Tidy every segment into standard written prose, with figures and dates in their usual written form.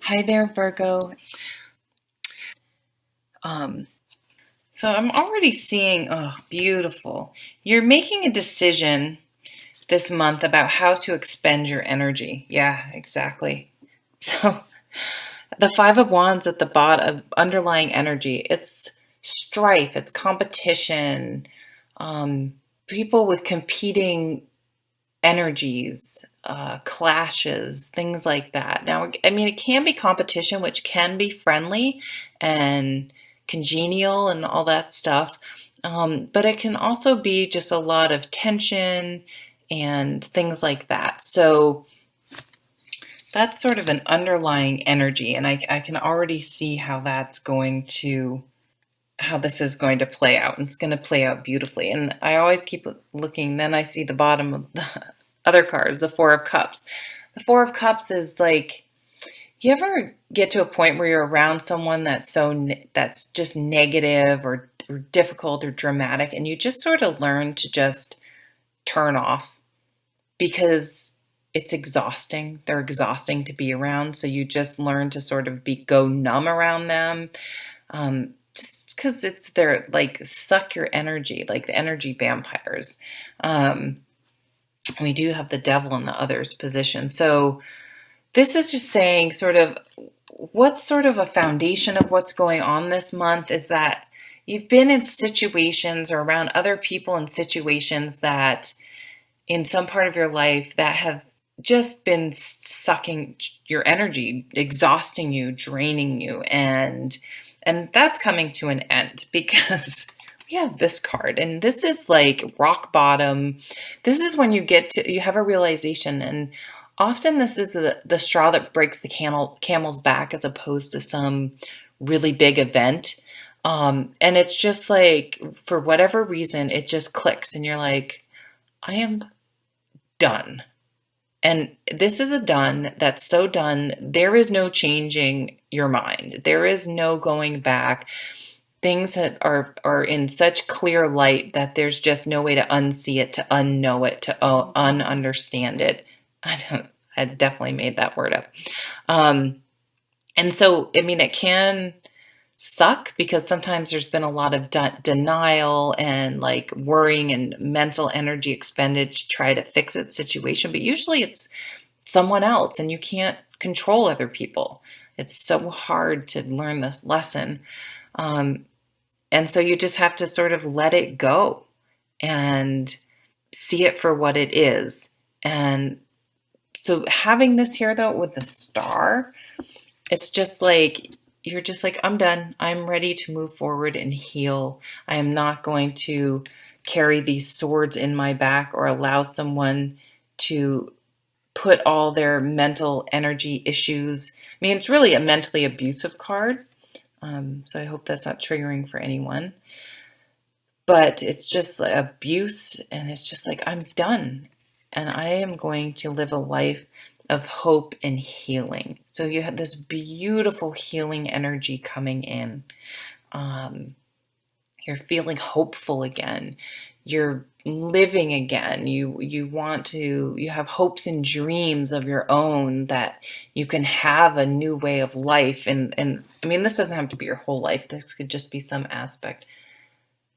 Hi there, Virgo. Um, so I'm already seeing, oh, beautiful. You're making a decision this month about how to expend your energy. Yeah, exactly. So the Five of Wands at the bottom of underlying energy, it's strife, it's competition, um, people with competing energies, clashes, things like that. Now, I mean, it can be competition, which can be friendly and congenial and all that stuff. But it can also be just a lot of tension and things like that. So that's sort of an underlying energy. And I can already see how this is going to play out. And it's going to play out beautifully. And I always keep looking, then I see the bottom of the other cards, the Four of Cups. The Four of Cups is like, you ever get to a point where you're around someone that's just negative or difficult or dramatic, and you just sort of learn to just turn off because it's exhausting. They're exhausting to be around, so you just learn to sort of go numb around them. Just because it's their like suck your energy, like the energy vampires. Um, we do have the devil in the other's position. So this is just saying sort of what's sort of a foundation of what's going on this month is that you've been in situations or around other people in situations that in some part of your life that have just been sucking your energy, exhausting you, draining you, and that's coming to an end because we have this card, and this is like rock bottom. This is when you have a realization, and often this is the straw that breaks the camel's back as opposed to some really big event. And it's just like, for whatever reason, it just clicks, and you're like, I am done. And this is a done that's so done. There is no changing your mind. There is no going back. Things that are in such clear light that there's just no way to unsee it, to unknow it, to ununderstand it. I definitely made that word up. Um, and so, I mean, it can suck because sometimes there's been a lot of denial and like worrying and mental energy expended to try to fix a situation. But usually it's someone else, and you can't control other people. It's so hard to learn this lesson. Um, and so you just have to sort of let it go and see it for what it is. And so having this here though with the star, it's just like you're just like, I'm done. I'm ready to move forward and heal. I am not going to carry these swords in my back or allow someone to put all their mental energy issues. I mean, it's really a mentally abusive card. So I hope that's not triggering for anyone. But it's just like abuse, and it's just like, I'm done. And I am going to live a life of hope and healing. So you have this beautiful healing energy coming in. Um, you're feeling hopeful again. You're living again. You have hopes and dreams of your own that you can have a new way of life. And I mean, this doesn't have to be your whole life. This could just be some aspect.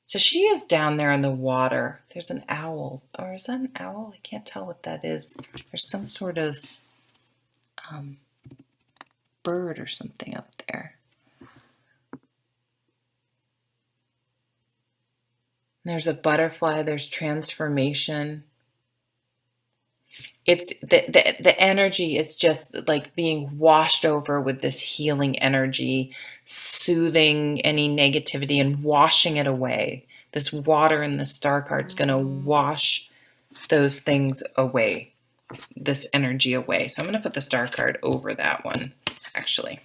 So she is down there in the water. There's an owl. Or is that an owl? I can't tell what that is. There's some sort of um, bird or something up there. There's a butterfly. There's transformation. It's the energy is just like being washed over with this healing energy, soothing any negativity and washing it away. This water in the star card is going to wash those things away, this energy away. So I'm going to put the star card over that one, actually,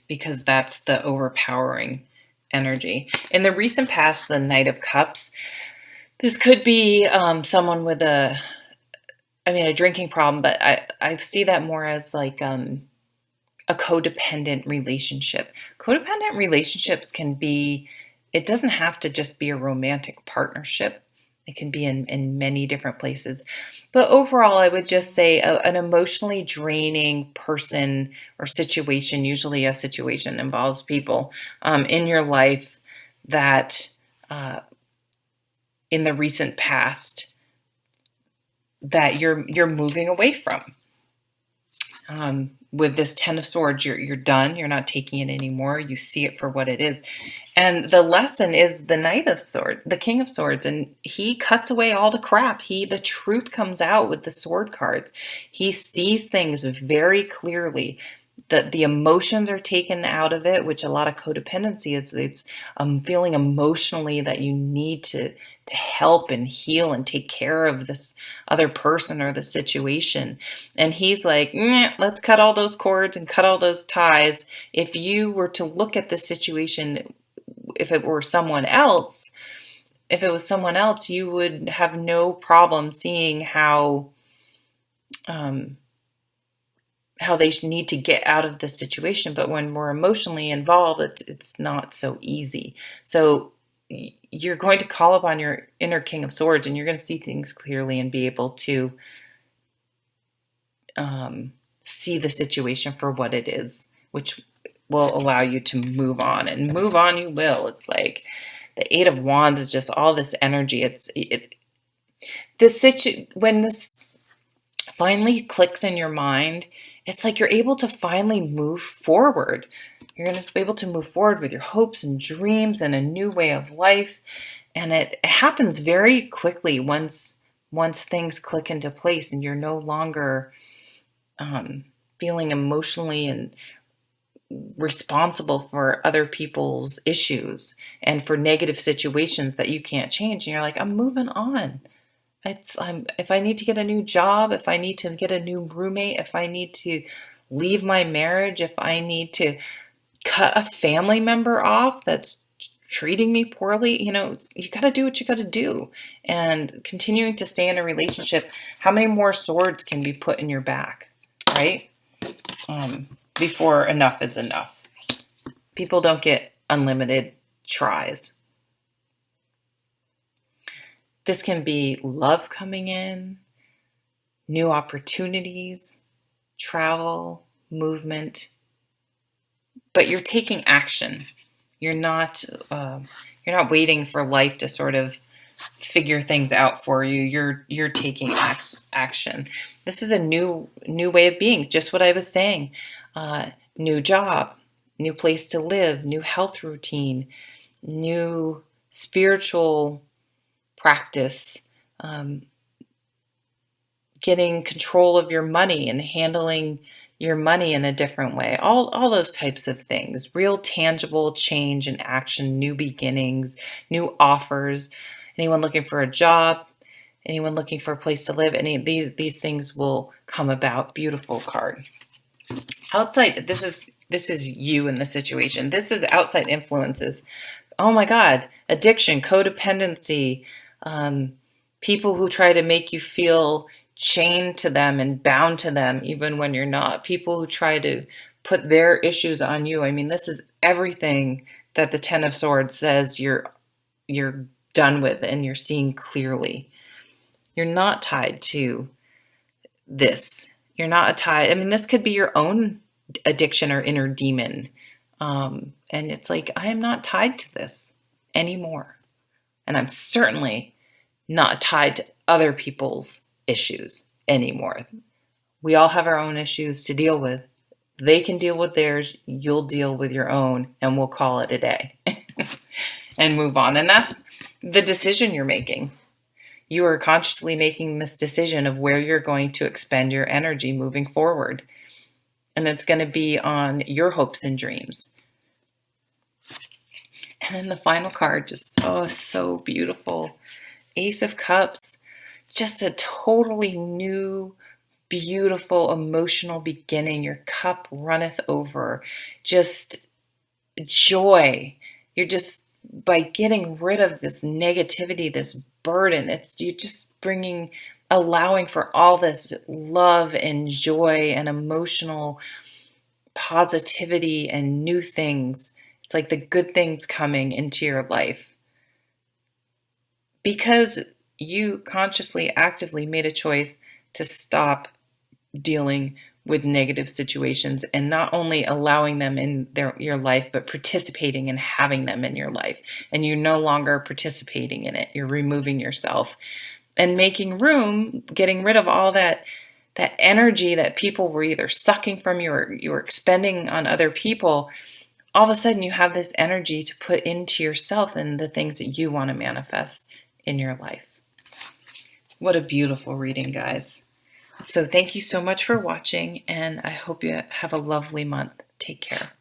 because that's the overpowering energy. In the recent past, the Knight of Cups, this could be someone with a drinking problem, but I see that more as like a codependent relationship. Codependent relationships can be, it doesn't have to just be a romantic partnership. It can be in many different places. But overall, I would just say an emotionally draining person or situation, usually a situation involves people in your life that uh, in the recent past that you're moving away from. With this Ten of Swords, you're done. You're not taking it anymore. You see it for what it is. And the lesson is the Knight of Swords, the King of Swords, and he cuts away all the crap. The truth comes out with the sword cards. He sees things very clearly. The emotions are taken out of it, which a lot of codependency is. It's feeling emotionally that you need to help and heal and take care of this other person or the situation. And he's like, let's cut all those cords and cut all those ties. If you were to look at the situation, if it was someone else, you would have no problem seeing how they need to get out of the situation. But when we're emotionally involved, it's not so easy. So you're going to call upon your inner King of Swords, and you're going to see things clearly and be able to see the situation for what it is, which will allow you to move on, and move on you will. It's like the Eight of Wands is just all this energy. When this finally clicks in your mind, it's like you're able to finally move forward. You're going to be able to move forward with your hopes and dreams and a new way of life. And it happens very quickly once things click into place, and you're no longer feeling emotionally and responsible for other people's issues and for negative situations that you can't change. And you're like, I'm moving on. If I need to get a new job, if I need to get a new roommate, if I need to leave my marriage, if I need to cut a family member off that's treating me poorly, you got to do what you got to do. And continuing to stay in a relationship, how many more swords can be put in your back, right? Before enough is enough. People don't get unlimited tries. This can be love coming in, new opportunities, travel, movement, but you're taking action. You're not waiting for life to sort of figure things out for you. You're taking action. This is a new way of being. Just what I was saying. New job, new place to live, new health routine, new spiritual practice, getting control of your money and handling your money in a different way. All those types of things. Real tangible change and action, new beginnings, new offers. Anyone looking for a job, anyone looking for a place to live, any of these things will come about. Beautiful card. Outside, this is you in the situation. This is outside influences. Oh my God, addiction, codependency, people who try to make you feel chained to them and bound to them even when you're not, people who try to put their issues on you. I mean, this is everything that the Ten of Swords says you're done with and you're seeing clearly. You're not tied to this. You're not tied. I mean, this could be your own addiction or inner demon. And it's like, I am not tied to this anymore. And I'm certainly not tied to other people's issues anymore. We all have our own issues to deal with. They can deal with theirs. You'll deal with your own, and we'll call it a day and move on. And that's the decision you're making. You are consciously making this decision of where you're going to expend your energy moving forward. And it's going to be on your hopes and dreams. And then the final card, just, so beautiful. Ace of Cups, just a totally new, beautiful, emotional beginning. Your cup runneth over. Just joy. You're just, by getting rid of this negativity, this burden, you're just allowing for all this love and joy and emotional positivity and new things. It's like the good things coming into your life. Because you consciously, actively made a choice to stop dealing with negative situations and not only allowing them in your life, but participating and having them in your life. And you're no longer participating in it. You're removing yourself and making room, getting rid of all that energy that people were either sucking from you or you were expending on other people. All of a sudden you have this energy to put into yourself and the things that you want to manifest in your life. What a beautiful reading, guys. So thank you so much for watching, and I hope you have a lovely month. Take care.